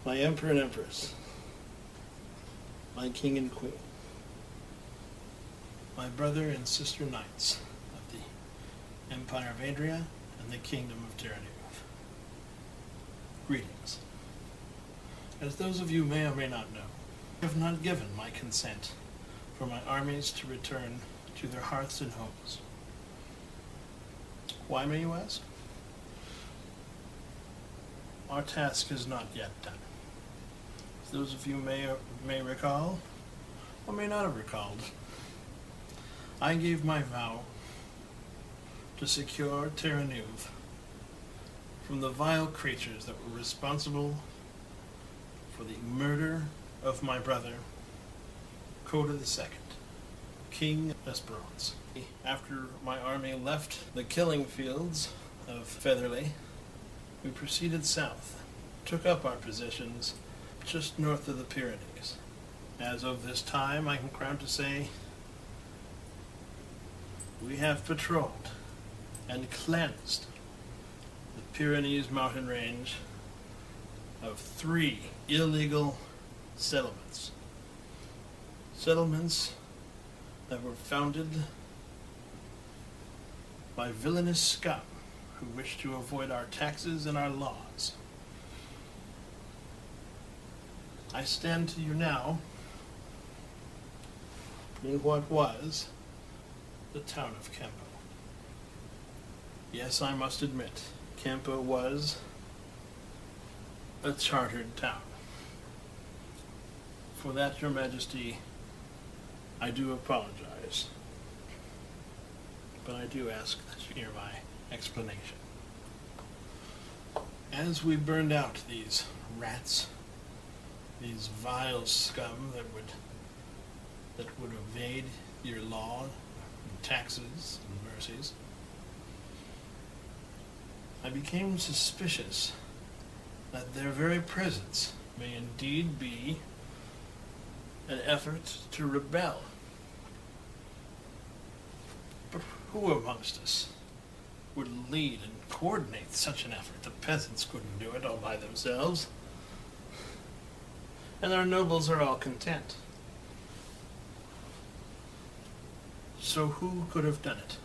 my emperor and empress, my king and queen, my brother and sister knights of the Empire of Adria and the Kingdom of Terre Neuve. Greetings. As those of you may or may not know, I have not given my consent for my armies to return to their hearths and homes. Why, may you ask? Our task is not yet done. As those of you may recall, or may not have recalled, I gave my vow to secure Terre Neuve from the vile creatures that were responsible for the murder of my brother, Coda II, King of Esperance. After my army left the killing fields of Featherly, we proceeded south, took up our positions just north of the Pyrenees. As of this time, I am proud to say we have patrolled and cleansed the Pyrenees mountain range of 3 illegal settlements. Settlements that were founded by villainous scum who wished to avoid our taxes and our laws. I stand to you now in what was the town of Campo. Yes, I must admit, Campo was a chartered town. For that, Your Majesty, I do apologize, but I do ask that you hear my explanation. As we burned out these rats, these vile scum that would evade your law, and taxes, and mercies, I became suspicious that their very presence may indeed be an effort to rebel. But who amongst us would lead and coordinate such an effort? The peasants couldn't do it all by themselves. And our nobles are all content. So who could have done it?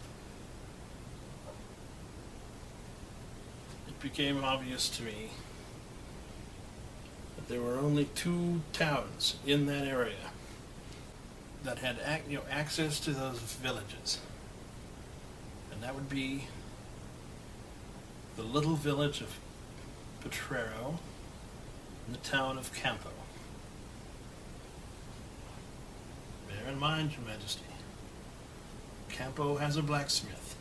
It became obvious to me that there were only 2 towns in that area that had access to those villages. And that would be the little village of Potrero and the town of Campo. Bear in mind, Your Majesty, Campo has a blacksmith.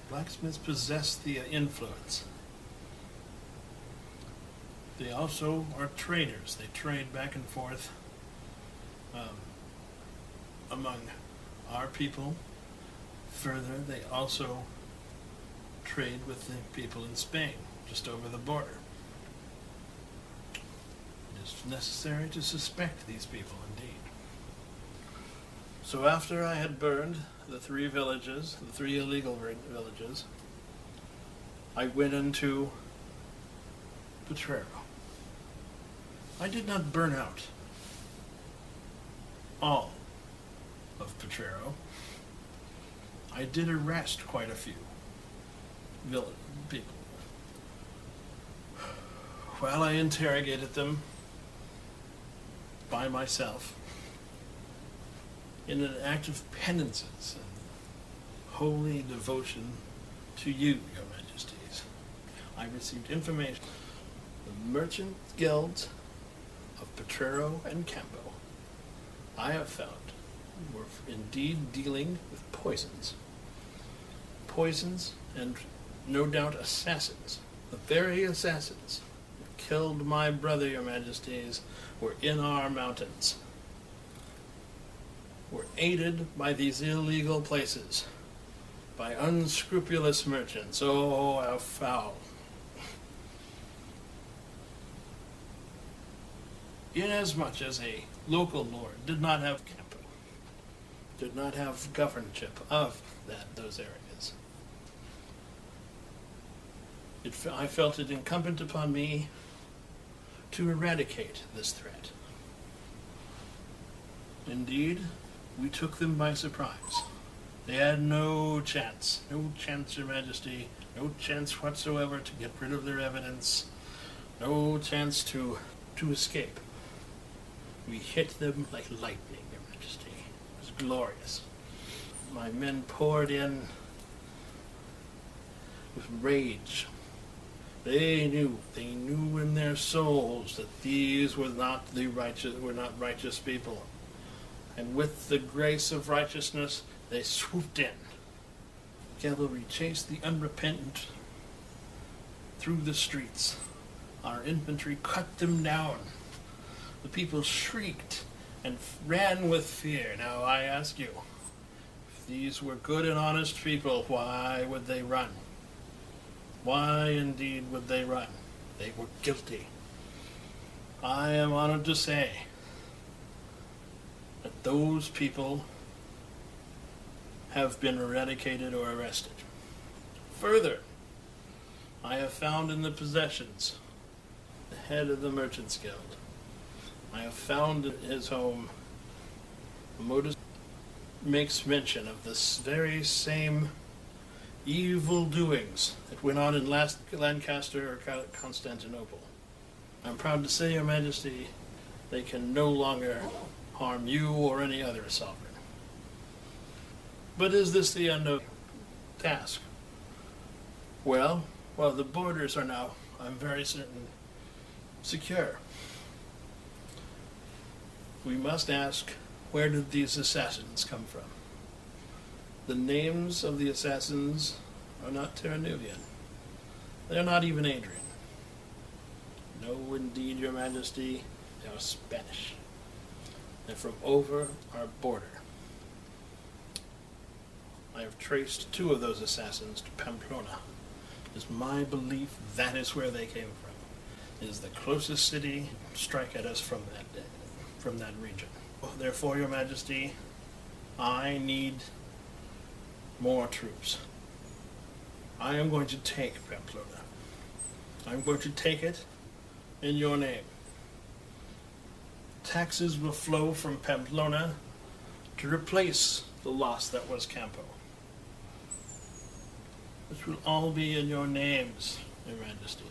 Blacksmiths possess the influence. They also are traders. They trade back and forth among our people. Further, they also trade with the people in Spain, just over the border. It is necessary to suspect these people, indeed. So after I had burned the 3 villages, the 3 illegal villages, I went into Potrero. I did not burn out all of Potrero. I did arrest quite a few people. While I interrogated them by myself, in an act of penances and holy devotion to you, Your Majesties, I received information. The merchant guilds of Potrero and Campo, I have found, were indeed dealing with poisons. Poisons and no doubt assassins. The very assassins who killed my brother, Your Majesties, were in our mountains. Were aided by these illegal places, by unscrupulous merchants. Oh, how foul. Inasmuch as a local lord did not have Campo, did not have governorship of those areas, I felt it incumbent upon me to eradicate this threat. Indeed, we took them by surprise. They had no chance, Your Majesty, no chance whatsoever to get rid of their evidence, no chance to escape. We hit them like lightning, Your Majesty. It was glorious. My men poured in with rage. They knew in their souls that these were not righteous people. And with the grace of righteousness, they swooped in. Cavalry chased the unrepentant through the streets. Our infantry cut them down. The people shrieked and ran with fear. Now I ask you, if these were good and honest people, why would they run? Why indeed would they run? They were guilty. I am honored to say that those people have been eradicated or arrested. Further, I have found in the possessions the head of the Merchants Guild. I have found in his home a modus makes mention of this very same evil doings that went on in Lancaster or Constantinople. I'm proud to say, Your Majesty, they can no longer harm you or any other sovereign. But is this the end of the task? Well, the borders are now, I'm very certain, secure. We must ask, where did these assassins come from? The names of the assassins are not Terre Neuvian. They're not even Adrian. No, indeed, Your Majesty, they are Spanish. They're from over our border. I have traced 2 of those assassins to Pamplona. It is my belief that is where they came from. It is the closest city to strike at us from that region. Therefore, Your Majesty, I need more troops. I am going to take Pamplona. I'm going to take it in your name. Taxes will flow from Pamplona to replace the loss that was Campo. Which will all be in your names, Your Majesty.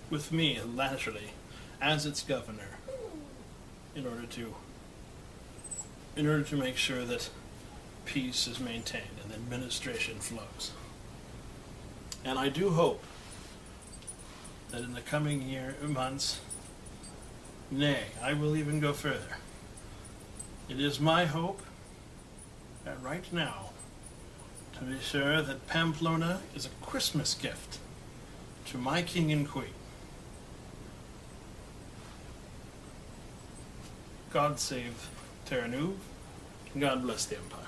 With me, laterally, as its governor, in order to make sure that peace is maintained and administration flows. And I do hope that in the coming months, nay, I will even go further. It is my hope that right now, to be sure that Pamplona is a Christmas gift to my king and queen. God save Terre Neuve, and God bless the Empire.